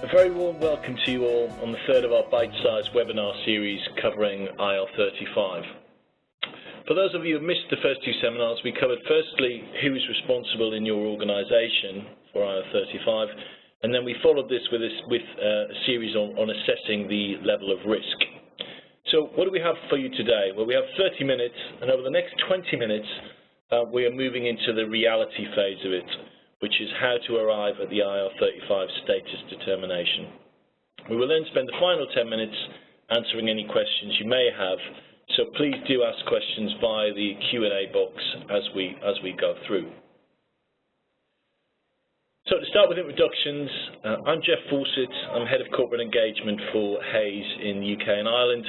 A very warm welcome to you all on the third of our bite-sized webinar series covering IR35. For those of you who missed the first two seminars, we covered firstly who is responsible in your organisation for IR35, and then we followed this with a series on assessing the level of risk. So what do we have for you today? Well, we have 30 minutes, and over the next 20 minutes we are moving into the reality phase of it, which is how to arrive at the IR35 status determination. We will then spend the final 10 minutes answering any questions you may have, so please do ask questions via the Q&A box as we go through. So to start with introductions, I'm Jeff Fawcett. I'm Head of Corporate Engagement for Hays in the UK and Ireland,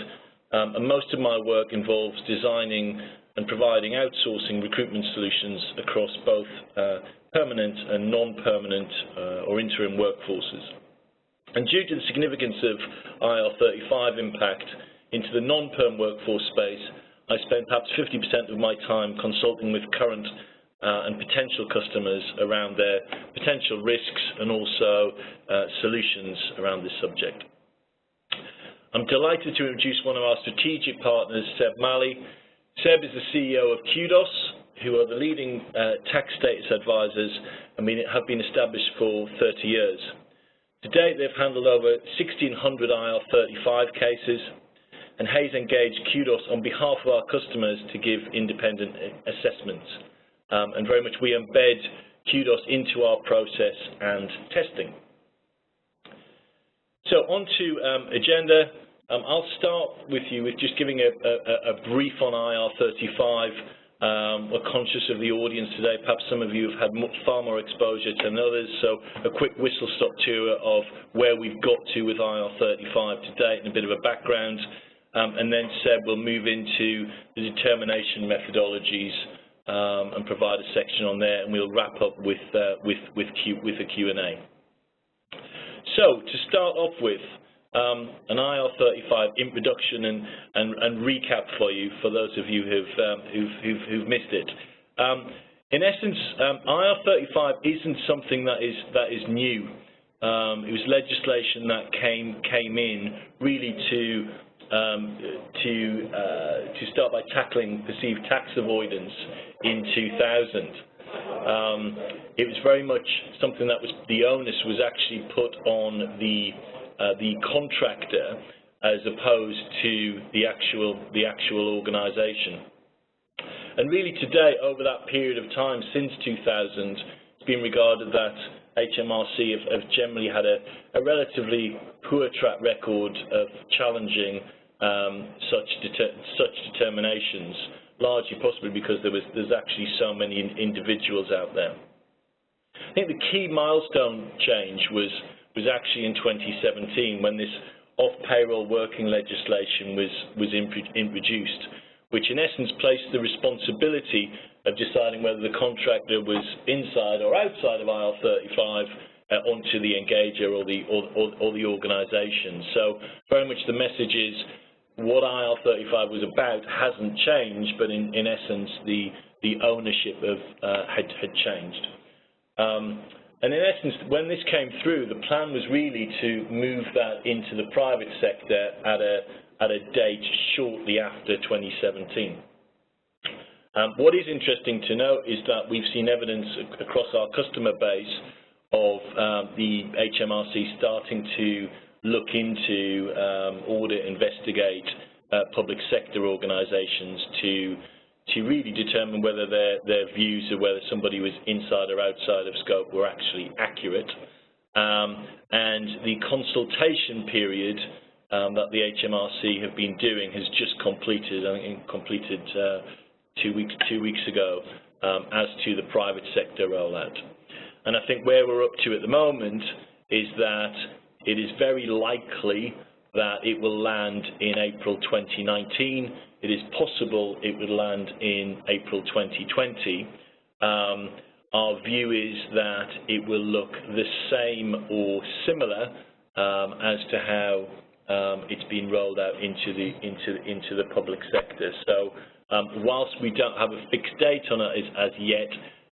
and most of my work involves designing and providing outsourcing recruitment solutions across both permanent and non-permanent or interim workforces. And due to the significance of IR35 impact into the non-perm workforce space, I spend perhaps 50% of my time consulting with current and potential customers around their potential risks and also solutions around this subject. I'm delighted to introduce one of our strategic partners, Seb Mali. Seb is the CEO of Kudos, who are the leading tax status advisors and have been established for 30 years. To date, they've handled over 1,600 IR35 cases, and Hays engaged Kudos on behalf of our customers to give independent assessments. And very much we embed Kudos into our process and testing. So on to agenda. I'll start with you with just giving a brief on IR35. We're conscious of the audience today. Perhaps some of you have had far more exposure than others, so a quick whistle-stop tour of where we've got to with IR35 to date and a bit of a background. And then Seb will move into the determination methodologies and provide a section on there, and we'll wrap up with a Q&A. So to start off with, an IR35 introduction and recap for you, for those of you who've missed it. In essence, IR35 isn't something that is new. It was legislation that came in really to start by tackling perceived tax avoidance in 2000. It was very much something that the onus was actually put on the contractor as opposed to the actual organisation. And really today, over that period of time since 2000, it's been regarded that HMRC have generally had a relatively poor track record of challenging such determinations, largely possibly because there's actually so many individuals out there. I think the key milestone change was actually in 2017 when this off-payroll working legislation was introduced, which in essence placed the responsibility of deciding whether the contractor was inside or outside of IR35 onto the engager or the organisation. So very much the message is what IR35 was about hasn't changed, but in essence the ownership had changed. And in essence, when this came through, the plan was really to move that into the private sector at a date shortly after 2017. What is interesting to note is that we've seen evidence across our customer base of the HMRC starting to look into audit, investigate public sector organisations to really determine whether their views of whether somebody was inside or outside of scope were actually accurate. And the consultation period that the HMRC have been doing has just completed, I think completed 2 weeks ago, as to the private sector rollout. And I think where we're up to at the moment is that it is very likely that it will land in April 2019. It is possible it would land in April 2020. Our view is that it will look the same or similar as to how it's been rolled out into the public sector. So whilst we don't have a fixed date on it as yet,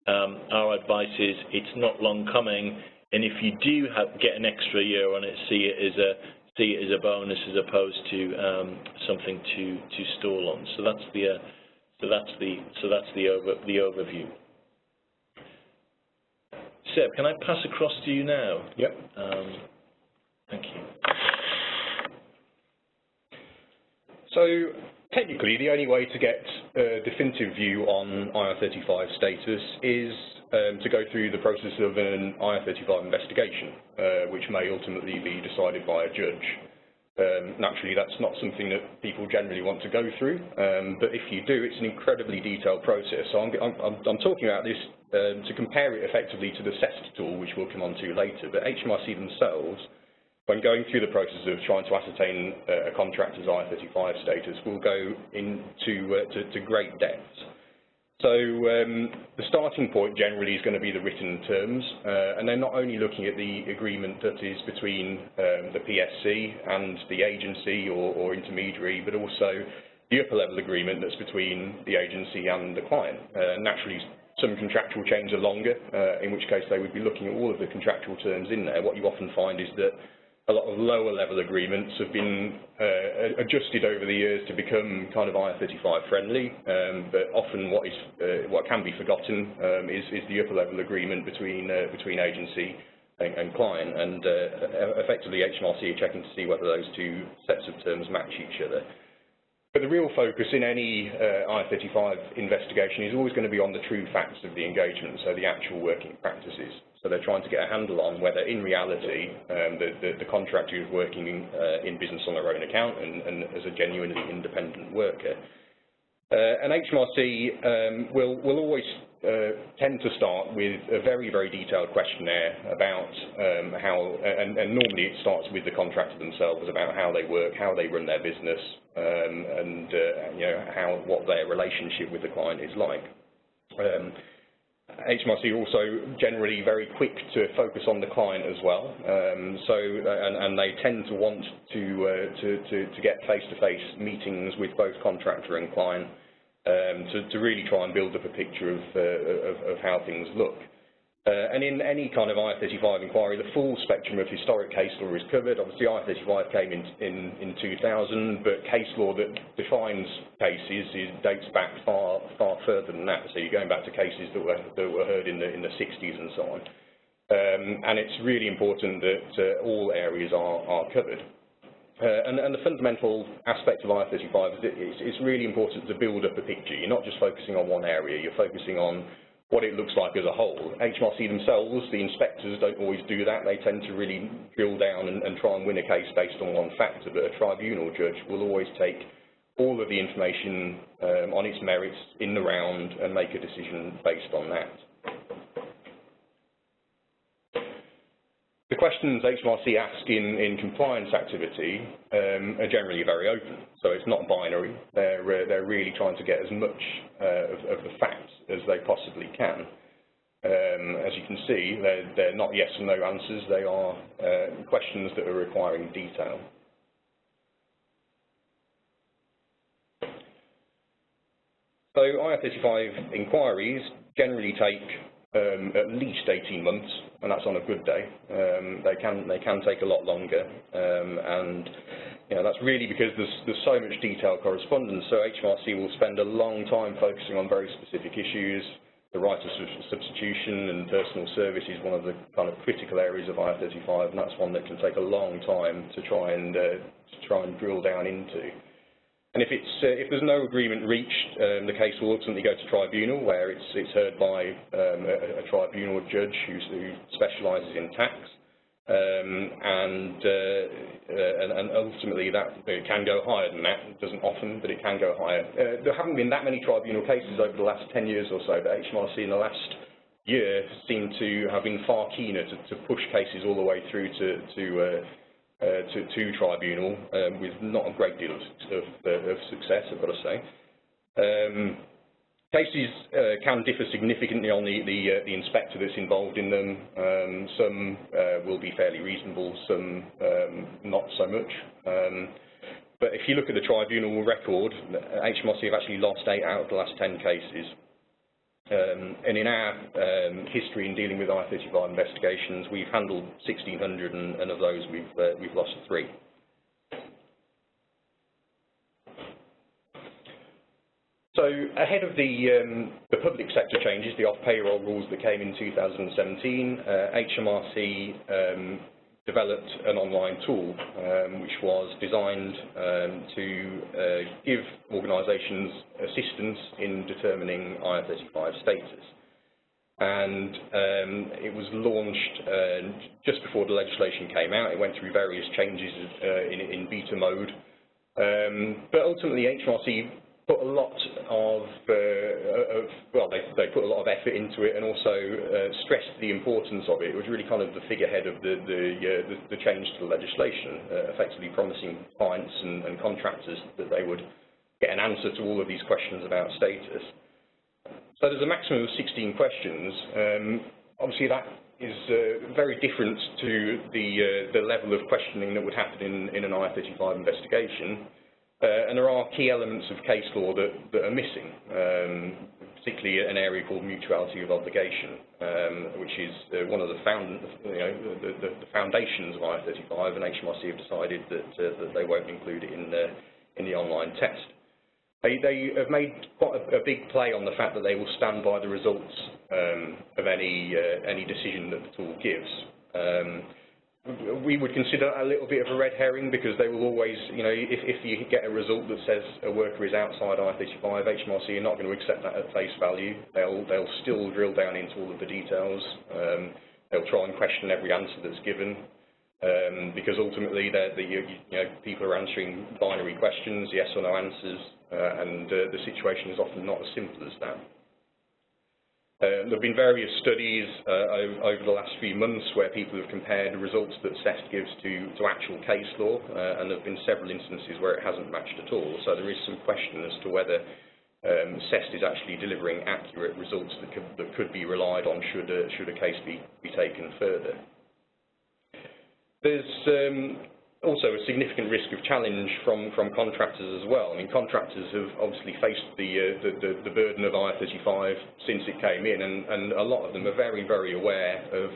our advice is it's not long coming, and if you do get an extra year on it, see it as a bonus as opposed to something to stall on. So that's the overview. Seb, can I pass across to you now? Yep. Thank you. So technically, the only way to get a definitive view on IR35 status is to go through the process of an IR35 investigation, which may ultimately be decided by a judge. Naturally, that's not something that people generally want to go through, but if you do, it's an incredibly detailed process. So I'm talking about this to compare it effectively to the CEST tool, which we'll come on to later. But HMRC themselves, when going through the process of trying to ascertain a contractor's IR35 status, will go into great depth. So the starting point generally is going to be the written terms, and they're not only looking at the agreement that is between the PSC and the agency or intermediary, but also the upper level agreement that's between the agency and the client. Naturally, some contractual chains are longer, in which case they would be looking at all of the contractual terms in there. What you often find is that a lot of lower level agreements have been adjusted over the years to become kind of IR35 friendly, but often what can be forgotten is the upper level agreement between agency and client, and effectively HMRC are checking to see whether those two sets of terms match each other. But the real focus in any IR35 investigation is always going to be on the true facts of the engagement, so the actual working practices. So they're trying to get a handle on whether, in reality, the contractor is working in business on their own account and as a genuinely independent worker. And HMRC will always tend to start with a very, very detailed questionnaire about how, and normally it starts with the contractor themselves, about how they work, how they run their business, and you know, what their relationship with the client is like. HMRC are also generally very quick to focus on the client as well, and they tend to want to get face-to-face meetings with both contractor and client to really try and build up a picture of how things look. And in any kind of IR35 inquiry, the full spectrum of historic case law is covered. Obviously, IR35 came in 2000, but case law that defines cases dates back far further than that. So you're going back to cases that were heard in the 60s and so on. And it's really important that all areas are covered. And the fundamental aspect of IR35 is it's really important to build up a picture. You're not just focusing on one area, you're focusing on what it looks like as a whole. HMRC themselves, the inspectors, don't always do that. They tend to really drill down and try and win a case based on one factor, but a tribunal judge will always take all of the information on its merits in the round and make a decision based on that. The questions HMRC ask in compliance activity are generally very open, so it's not binary. They're really trying to get as much of the facts as they possibly can. As you can see, they're not yes or no answers. They are questions that are requiring detail. So IR35 inquiries generally take at least 18 months, and that's on a good day. They can take a lot longer, and you know, that's really because there's so much detailed correspondence. So HMRC will spend a long time focusing on very specific issues. The right of substitution and personal service is one of the kind of critical areas of IR35, and that's one that can take a long time to try and drill down into. And if there's no agreement reached, the case will ultimately go to tribunal, where it's heard by a tribunal judge who specialises in tax, and ultimately it can go higher than that. It doesn't often, but it can go higher. There haven't been that many tribunal cases over the last 10 years or so, but HMRC in the last year seem to have been far keener to push cases all the way through to tribunal, with not a great deal of success, I've got to say. Cases can differ significantly on the inspector that's involved in them. Some will be fairly reasonable, some not so much. But if you look at the tribunal record, HMRC have actually lost 8 out of the last 10 cases. And in our history in dealing with IR35 investigations, we've handled 1,600, and of those we've lost 3. So ahead of the public sector changes, the off-payroll rules that came in 2017, HMRC developed an online tool which was designed to give organisations assistance in determining IR35 status. And it was launched just before the legislation came out. It went through various changes in beta mode. But ultimately, HMRC put a lot of, well, they put a lot of effort into it, and also stressed the importance of it. It was really kind of the figurehead of the change to the legislation, effectively promising clients and contractors that they would get an answer to all of these questions about status. So there's a maximum of 16 questions. Obviously, that is very different to the level of questioning that would happen in an IR35 investigation. And there are key elements of case law that are missing, particularly an area called mutuality of obligation, which is one of the foundations of IR35, and HMRC have decided that they won't include it in the online test. They have made quite a big play on the fact that they will stand by the results of any decision that the tool gives. We would consider a little bit of a red herring, because they will always, if you get a result that says a worker is outside IR35, HMRC are not going to accept that at face value. They'll still drill down into all of the details. They'll try and question every answer that's given, because ultimately people are answering binary questions, yes or no answers, and the situation is often not as simple as that. There have been various studies over the last few months where people have compared the results that CEST gives to actual case law, and there have been several instances where it hasn't matched at all. So there is some question as to whether CEST is actually delivering accurate results that could be relied on should a case be taken further. There's also a significant risk of challenge from contractors as well. I mean, contractors have obviously faced the burden of IR35 since it came in, and a lot of them are very, very aware of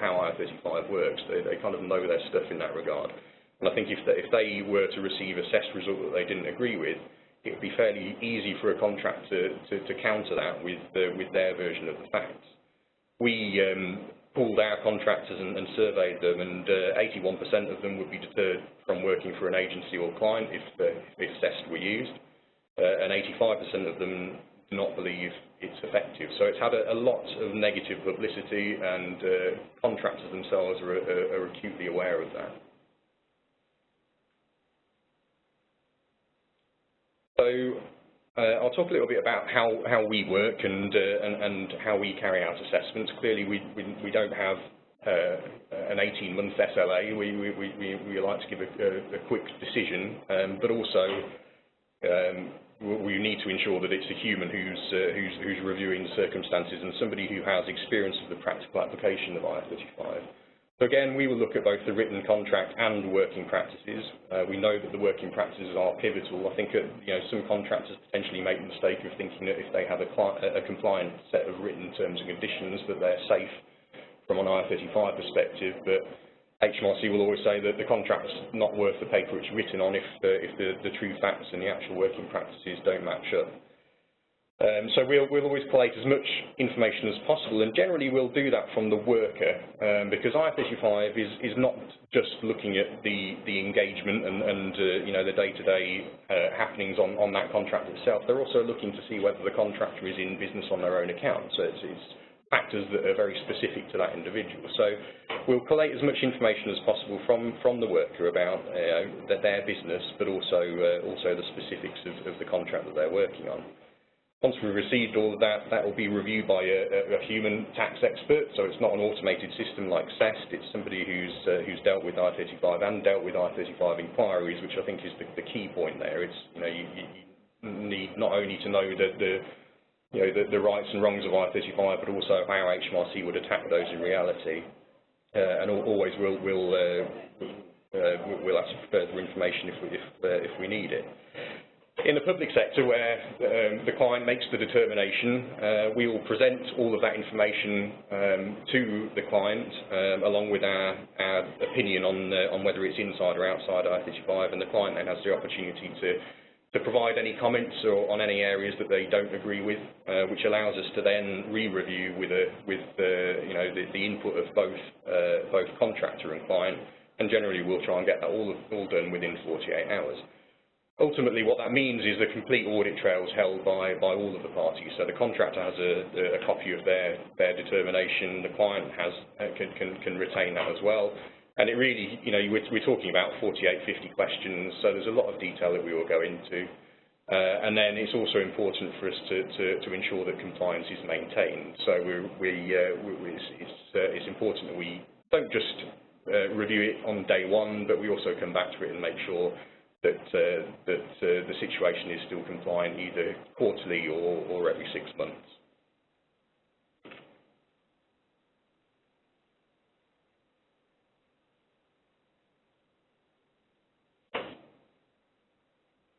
how IR35 works. They kind of know their stuff in that regard. And I think if they were to receive a CEST result that they didn't agree with, it would be fairly easy for a contractor to counter that with their version of the facts. We pooled our contractors and surveyed them, and 81% of them would be deterred from working for an agency or client if CEST were used, and 85% of them do not believe it's effective. So it's had a lot of negative publicity, and contractors themselves are acutely aware of that. So I'll talk a little bit about how we work and how we carry out assessments. Clearly, we don't have an 18-month SLA. We like to give a quick decision, but also we need to ensure that it's a human who's reviewing the circumstances, and somebody who has experience of the practical application of IR35. So again, we will look at both the written contract and working practices. We know that the working practices are pivotal. I think some contractors potentially make the mistake of thinking that if they have a compliant set of written terms and conditions, that they're safe from an IR35 perspective. But HMRC will always say that the contract's not worth the paper it's written on if the true facts and the actual working practices don't match up. So we'll always collate as much information as possible, and generally we'll do that from the worker, because IR35 is not just looking at the engagement and the day-to-day happenings on that contract itself. They're also looking to see whether the contractor is in business on their own account. So it's factors that are very specific to that individual. So we'll collate as much information as possible from the worker about their business, but also the specifics of the contract that they're working on. Once we've received all of that, that will be reviewed by a human tax expert, so it's not an automated system like CEST. It's somebody who's dealt with IR35 and dealt with IR35 inquiries, which I think is the key point there. It's you need not only to know the rights and wrongs of IR35, but also how HMRC would attack those in reality, and always we'll ask for further information if we need it. In the public sector, where the client makes the determination, we will present all of that information to the client, along with our opinion on whether it's inside or outside IR35, and the client then has the opportunity to provide any comments or on any areas that they don't agree with, which allows us to then re-review with the input of both contractor and client, and generally we'll try and get that all done within 48 hours. Ultimately, what that means is the complete audit trail is held by all of the parties. So the contractor has a copy of their determination. The client can retain that as well. And it really, we're talking about 48, 50 questions. So there's a lot of detail that we will go into. And then it's also important for us to ensure that compliance is maintained. So it's important that we don't just review it on day one, but we also come back to it and make sure that the situation is still compliant either quarterly or every 6 months.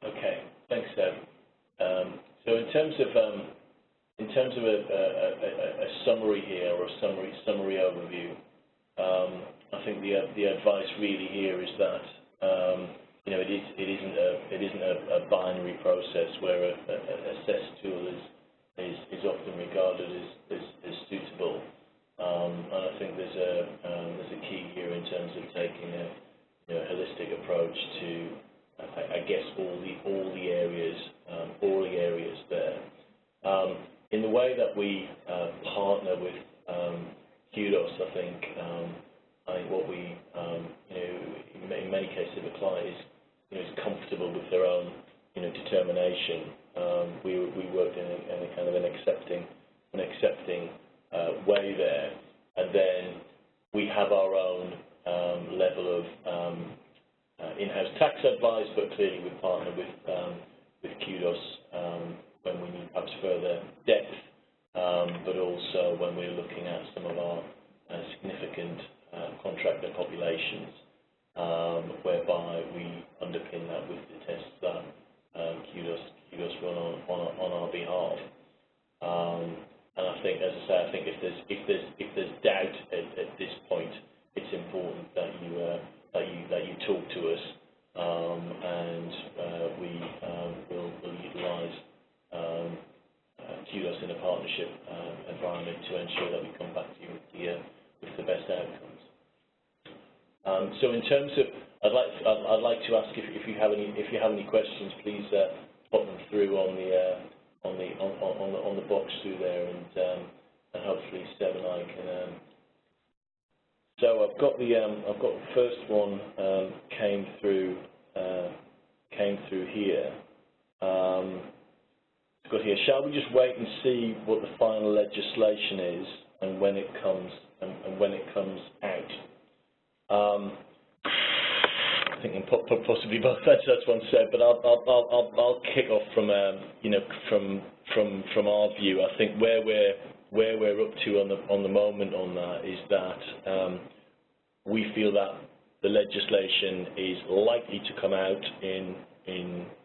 Okay, thanks, Seb. So in terms of a summary here, or a summary overview, I think the advice really here is that it isn't a binary process where a CEST tool is often regarded as suitable, and I think there's a key here in terms of taking a holistic approach to, I guess, all the areas there. In the way that we partner with Kudos, I think what we in many cases, the client is comfortable with their own determination. We work in a kind of an accepting way there, and then we have our own level of in-house tax advice, but clearly we partner with Kudos when we need perhaps further depth, but also when we're looking at some of our significant contractor populations, whereby we underpin that with the tests that Kudos run on our behalf. And I think, as I say, I think if there's doubt at this point, it's important that you talk to us, and we'll utilise Kudos in a partnership environment to ensure that we come back to you with the best outcomes. So in terms of, I'd like to ask if you have any questions, please pop them through on the box through there, and hopefully Seb and I can. So I've got the first one came through here. It's got here. Shall we just wait and see what the final legislation is and when it comes out? I think possibly both. That's one said, but I'll kick off from from our view. I think where we're up to on the moment on that is that we feel that the legislation is likely to come out in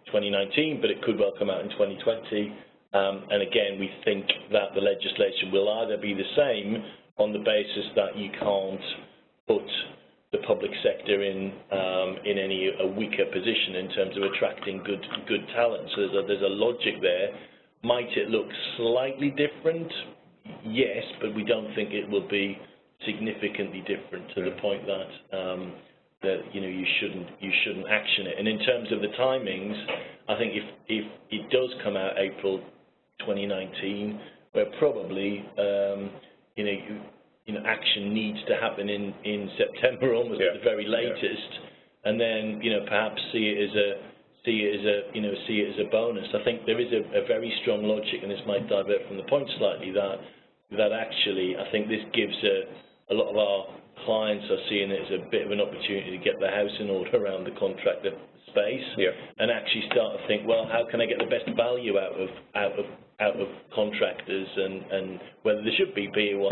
2019, but it could well come out in 2020. And again, we think that the legislation will either be the same on the basis that you can't put the public sector in a weaker position in terms of attracting good talent. So there's a logic there. Might it look slightly different? Yes, but we don't think it will be significantly different to the point that you shouldn't action it. And in terms of the timings, I think if it does come out April 2019, where probably action needs to happen in September, almost at the very latest, and then perhaps see it as a bonus. I think there is a very strong logic, and this might divert from the point slightly, that actually I think this gives a lot of our clients are seeing it as a bit of an opportunity to get their house in order around the contractor space, and actually start to think, well, how can I get the best value out of contractors, and whether there should be PAYE or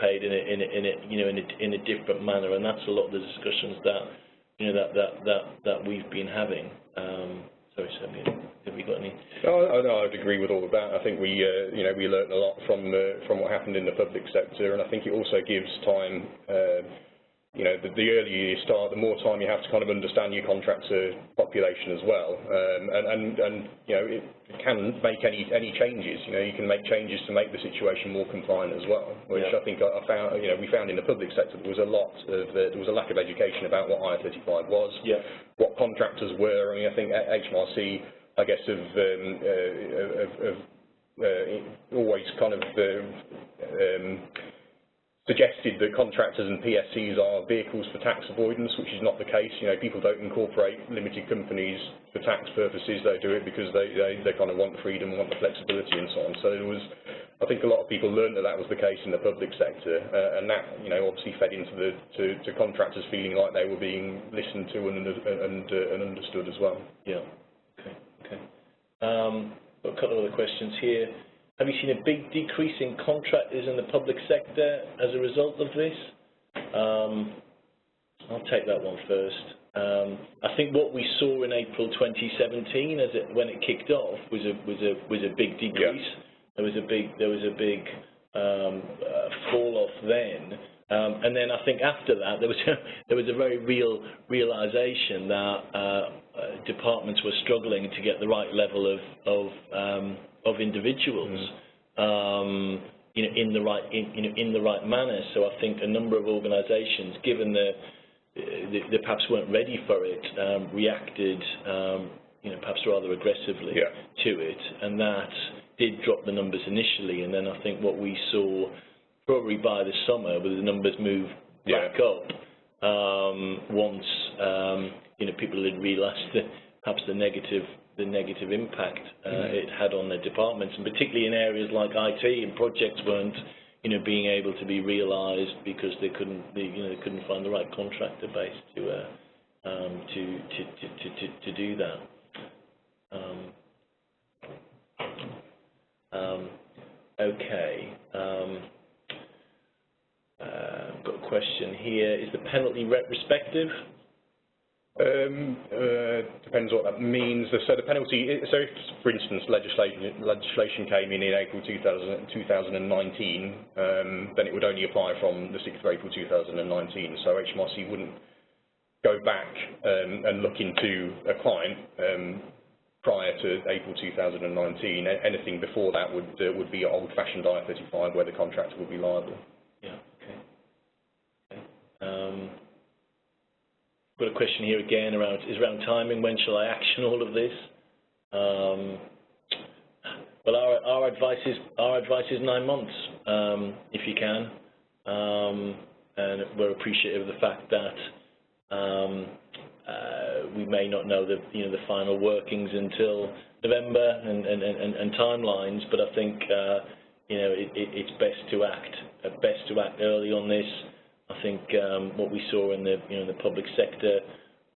paid in a different manner, and that's a lot of the discussions that that we've been having. Sorry, Sammy, have you got any? No, I'd agree with all of that. I think we learned a lot from what happened in the public sector, and I think it also gives time. The earlier you start, the more time you have to kind of understand your contractor population as well, and it can make any changes. You can make changes to make the situation more compliant as well, which I think I found. We found in the public sector there was a lack of education about what IR35 was, what contractors were. I mean, I think HMRC, I guess, have always kind of suggested that contractors and PSCs are vehicles for tax avoidance, which is not the case. People don't incorporate limited companies for tax purposes. They do it because they kind of want the freedom, want the flexibility, and so on. So I think a lot of people learned that was the case in the public sector, and that obviously fed into to contractors feeling like they were being listened to and understood as well. Yeah. Okay. Got a couple of other questions here. Have you seen a big decrease in contractors in the public sector as a result of this? I'll take that one first. I think what we saw in April 2017, when it kicked off, was a big decrease. Yeah. There was a big fall off then, and then I think after that there was a very real realization that departments were struggling to get the right level of individuals, in the right manner. So I think a number of organisations, given they perhaps weren't ready for it, reacted, perhaps rather aggressively to it, and that did drop the numbers initially. And then I think what we saw probably by the summer, was the numbers moved back up once people had realised perhaps the negative impact it had on their departments, and particularly in areas like IT, and projects weren't being able to be realised because they couldn't find the right contractor base to do that. Okay. I've got a question here. Is the penalty retrospective? Depends what that means. So the penalty, so if, for instance, legislation came in April 2019, then it would only apply from the 6th of April 2019. So HMRC wouldn't go back and look into a client prior to April 2019. Anything before that would be old-fashioned IR35, where the contractor would be liable. Yeah. Okay. Got a question here again around timing. When shall I action all of this? Well, our advice is 9 months, if you can, and we're appreciative of the fact that we may not know the final workings until November and timelines, but I think it's best to act early on this. I think what we saw in the public sector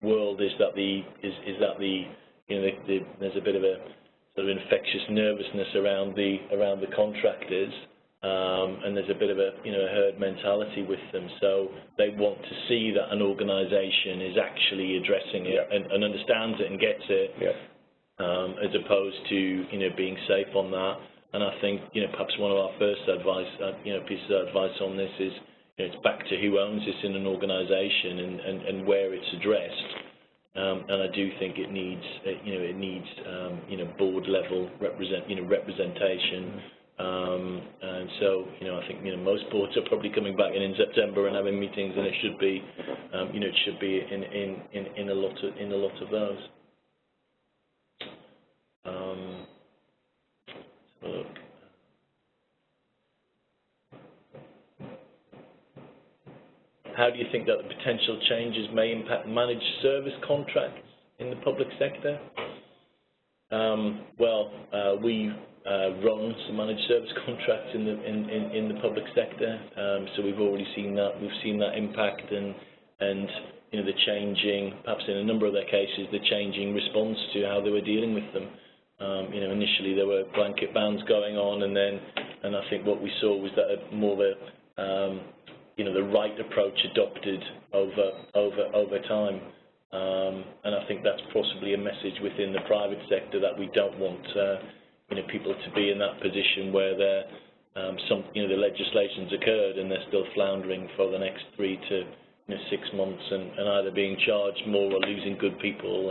world is that there's a bit of a sort of infectious nervousness around the contractors, and there's a bit of a herd mentality with them. So they want to see that an organisation is actually addressing it and understands it and gets it, as opposed to being safe on that. And I think perhaps one of our first pieces of advice on this is, it's back to who owns this in an organisation and where it's addressed, and I do think it needs board level representation, and so I think most boards are probably coming back in September and having meetings, and it should be in a lot of those. Let's have a look. How do you think that the potential changes may impact managed service contracts in the public sector? We run some managed service contracts in the public sector, so we've already seen that. We've seen that impact and the changing, perhaps in a number of their cases, the changing response to how they were dealing with them. Initially there were blanket bans going on, and I think what we saw was that more of a the right approach adopted over time. And I think that's possibly a message within the private sector that we don't want people to be in that position where they're, the legislation's occurred and they're still floundering for the next 3 to 6 months and either being charged more or losing good people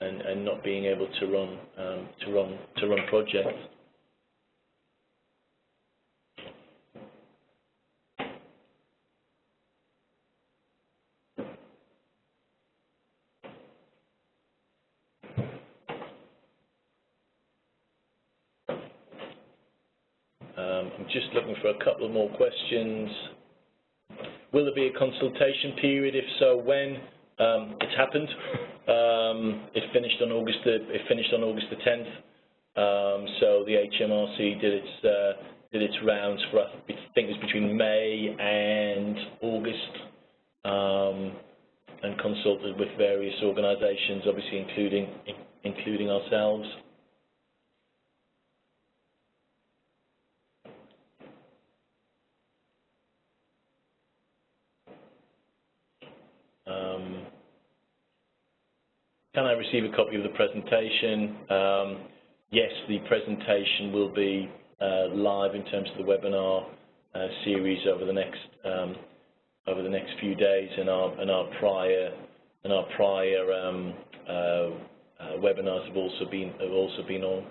and not being able to run projects. I'm just looking for a couple more questions. Will there be a consultation period? If so, when? It's happened. It finished on August the 10th. So the HMRC did its rounds for, I think it was between May and August, and consulted with various organisations, obviously including ourselves. Can I receive a copy of the presentation? Yes, the presentation will be live in terms of the webinar series over the next few days, and our prior webinars have also been on.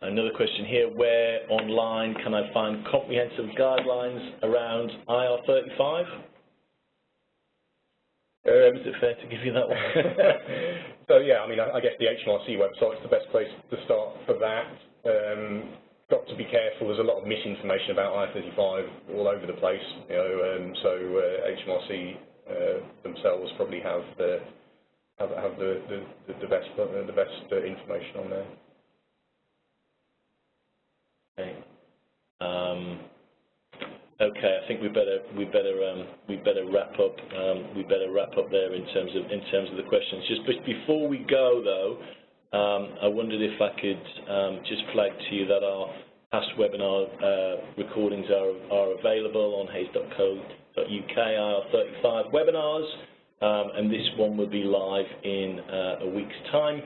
Another question here: where online can I find comprehensive guidelines around IR35? Is it fair to give you that one? So yeah, I mean, I guess the HMRC website is the best place to start for that. Got to be careful. There's a lot of misinformation about IR35 all over the place. So HMRC themselves probably have the best information on there. Okay. Okay, I think we better wrap up. We better wrap up there in terms of the questions. Just before we go, though, I wondered if I could just flag to you that our past webinar recordings are available on hays.co.uk IR35 webinars, and this one will be live in a week's time.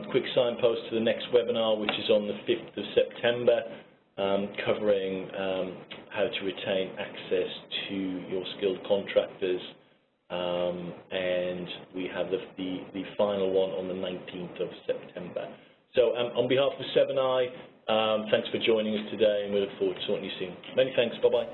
Quick signpost to the next webinar, which is on the 5th of September. Covering how to retain access to your skilled contractors, and we have the final one on the 19th of September. So on behalf of 7i, thanks for joining us today, and we look forward to talking to you soon. Many thanks. Bye-bye.